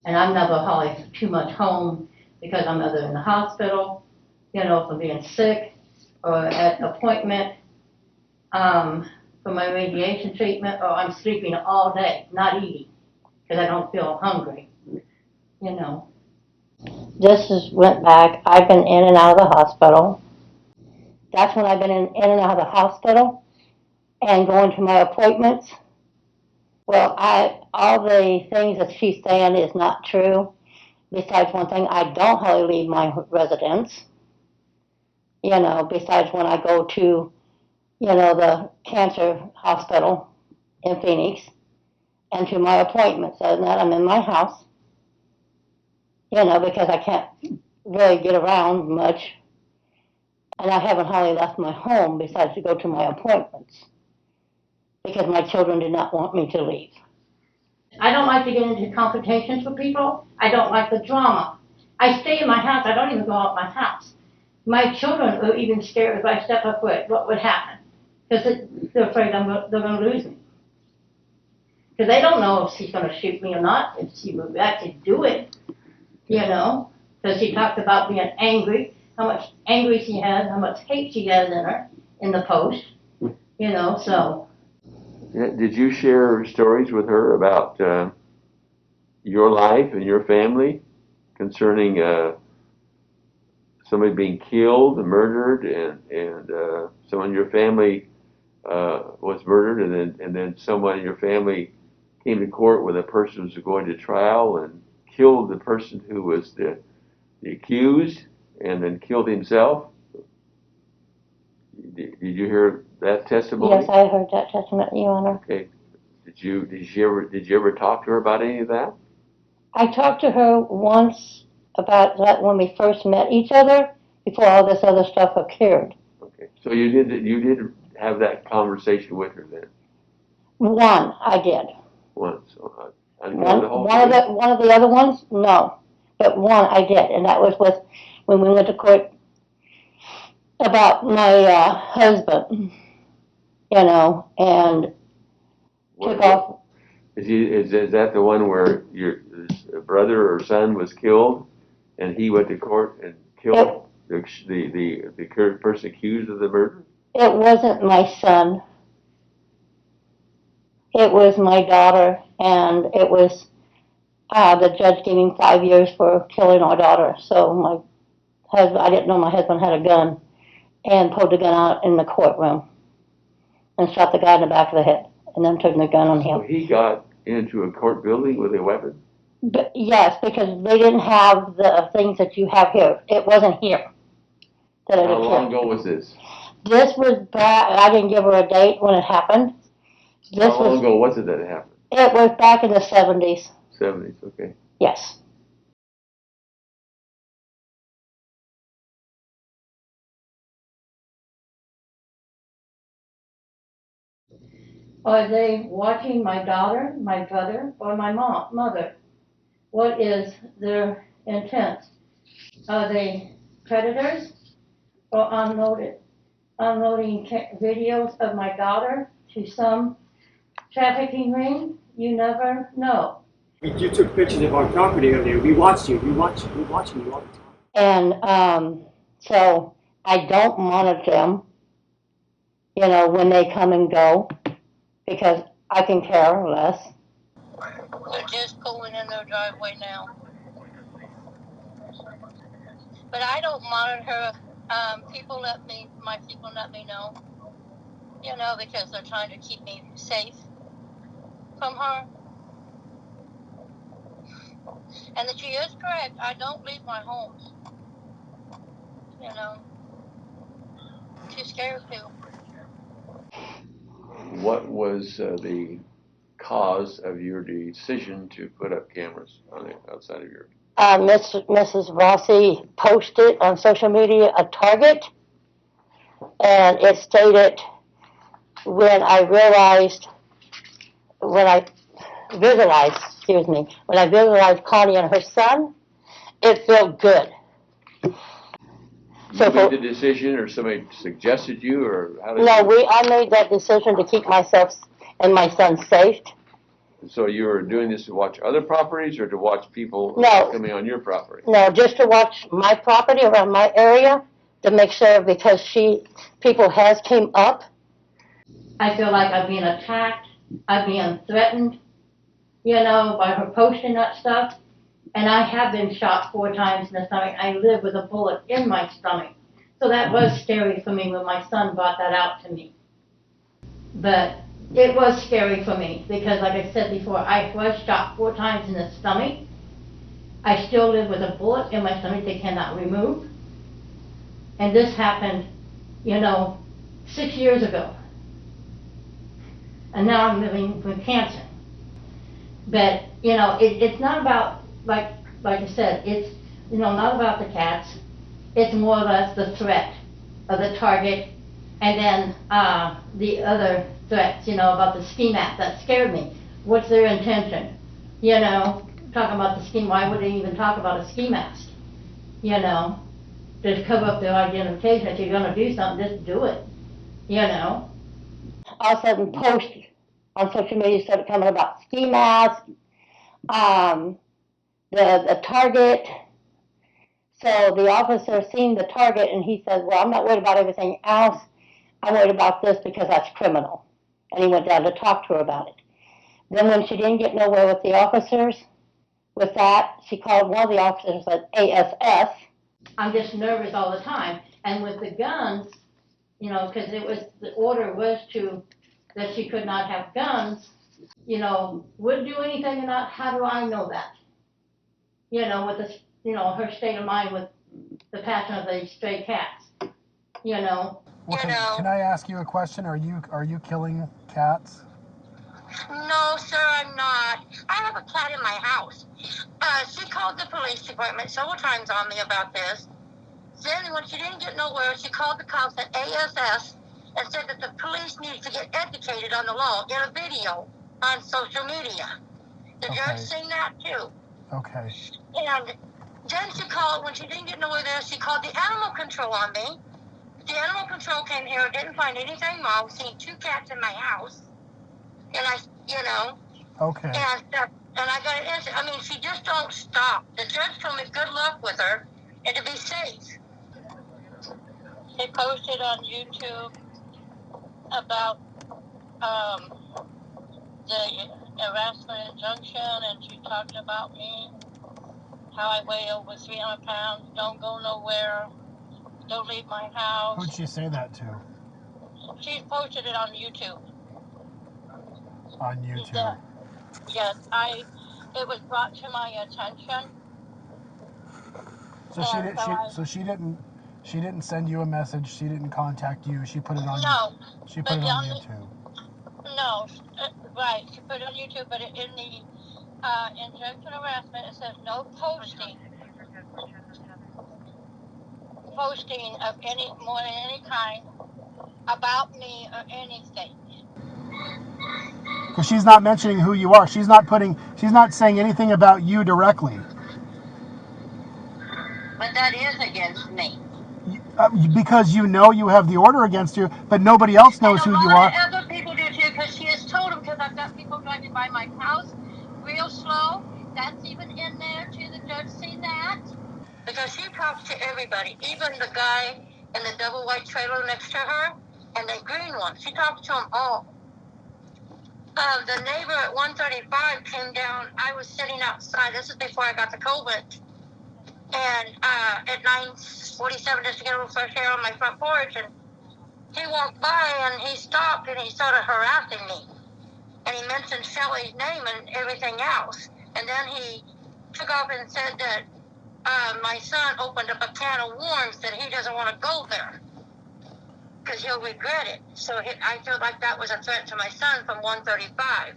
And I'm never hardly too much home because I'm either in the hospital, from being sick, or at appointment, for my radiation treatment, or I'm sleeping all day, not eating, because I don't feel hungry, you know. Went back. I've been in and out of the hospital. That's when I've been in and out of the hospital and going to my appointments. Well, all the things that she's saying is not true. Besides one thing, I don't hardly leave my residence. Besides when I go to, the cancer hospital in Phoenix and to my appointments. Other than that, I'm in my house, because I can't really get around much. And I haven't hardly left my home besides to go to my appointments because my children did not want me to leave. I don't like to get into confrontations with people. I don't like the drama. I stay in my house. I don't even go out my house. My children are even scared if I step up with what would happen because they're afraid they're going to lose me. Because they don't know if she's going to shoot me or not, if she would actually do it, Because she talked about being angry, how much angry she has, how much hate she has in her in the post, so. Did you share stories with her about your life and your family concerning somebody being killed and murdered, and someone in your family was murdered, and then someone in your family came to court with a person who was going to trial and killed the person who was the accused, and then killed himself? Did you hear that testimony? Yes, I heard that testimony, Your Honor. Okay. Did you ever talk to her about any of that? I talked to her once about that when we first met each other before all this other stuff occurred. Okay. So you did have that conversation with her then? One, I did. Once. One of the other ones, no. But one I did, and that was when we went to court about my husband, and took off. Is that the one where your brother or son was killed, and he went to court and killed the person accused of the murder? It wasn't my son. It was my daughter, and it was the judge gave him 5 years for killing our daughter. So my husband, I didn't know my husband had a gun, and pulled the gun out in the courtroom and shot the guy in the back of the head, and then turned the gun on him. So he got into a court building with a weapon? But, yes, because they didn't have the things that you have here. It wasn't here. How long ago was this? This was back, I didn't give her a date when it happened. How long ago was it that it happened? It was back in the 70s. 70s, okay. Yes. Are they watching my daughter, my brother, or my mother? What is their intent? Are they predators or unloading videos of my daughter to some trafficking ring? You never know. You took pictures of our property earlier. We watched you. We're watching you all the time. And so I don't monitor them, when they come and go, because I can care less. They're just pulling in their driveway now. But I don't monitor. My people let me know, because they're trying to keep me safe from her. And that she is correct. I don't leave my home. Too scared to. What was the cause of your decision to put up cameras on the outside of your? Mrs. Rossi posted on social media a target, and it stated, when I visualized Connie and her son, it felt good. You made the decision, or somebody suggested you, or how did I made that decision to keep myself and my son safe, So you were doing this to watch other properties or to watch people No. coming on your property? No, just to watch my property around my area to make sure, because people has came up. I feel like I'm being attacked, I'm being threatened, by her posting that stuff. And I have been shot 4 times in the stomach. I live with a bullet in my stomach. So that was scary for me when my son brought that out to me. But it was scary for me because, like I said before, I was shot 4 times in the stomach. I still live with a bullet in my stomach they cannot remove. And this happened, 6 years ago. And now I'm living with cancer. But, it's not about, like I said, it's, not about the cats. It's more or less the threat of the target, and then the other threats, about the ski mask. That scared me. What's their intention? Talking about the ski, why would they even talk about a ski mask? Just cover up their identification. If you're gonna do something, just do it. All of a sudden, posts on social media started coming about ski masks, the target. So the officer seen the target and he said, well, I'm not worried about everything else. I'm worried about this because that's criminal. And he went down to talk to her about it. Then when she didn't get nowhere with the officers, with that, she called one of the officers at ASS. I'm just nervous all the time. And with the guns, because the order was that she could not have guns, would do anything or not, how do I know that? With the, her state of mind with the passion of the stray cats, Well, can I ask you a question? Are you killing cats? No, sir, I'm not. I have a cat in my house. She called the police department several times on me about this. Then, when she didn't get nowhere, she called the cops at ASS and said that the police need to get educated on the law in a video on social media. The judge seen that too. Okay. And then she called, when she didn't get nowhere there, she called the animal control on me. The animal control came here, didn't find anything wrong, seen 2 cats in my house. And Okay. And I got an answer. I mean, she just don't stop. The judge told me good luck with her and to be safe. She posted on YouTube about the harassment injunction, and she talked about me, how I weigh over 300 pounds, don't go nowhere, don't leave my house. Who'd she say that to? She posted it on YouTube. On YouTube. Yes, it was brought to my attention. She didn't send you a message. She didn't contact you. She put it on. No. She put it on YouTube. No, right. She put it on YouTube, but in the injunction harassment, it says no posting of any more than any kind about me or anything. Because she's not mentioning who you are. She's not saying anything about you directly. But that is against me. Because you have the order against you, but nobody else knows who you are. And a lot of other people do too, because she has told them, because I've got people driving by my house real slow. That's even in there too. The judge seen that. Because she talks to everybody, even the guy in the double white trailer next to her and the green one. She talks to them all. The neighbor at 135 came down. I was sitting outside. This is before I got the COVID. And at 9:47, just to get a little fresh air on my front porch, and he walked by and he stopped and he started harassing me. And he mentioned Shelley's name and everything else. And then he took off and said that my son opened up a can of worms, that he doesn't want to go there because he'll regret it. So I feel like that was a threat to my son from 135.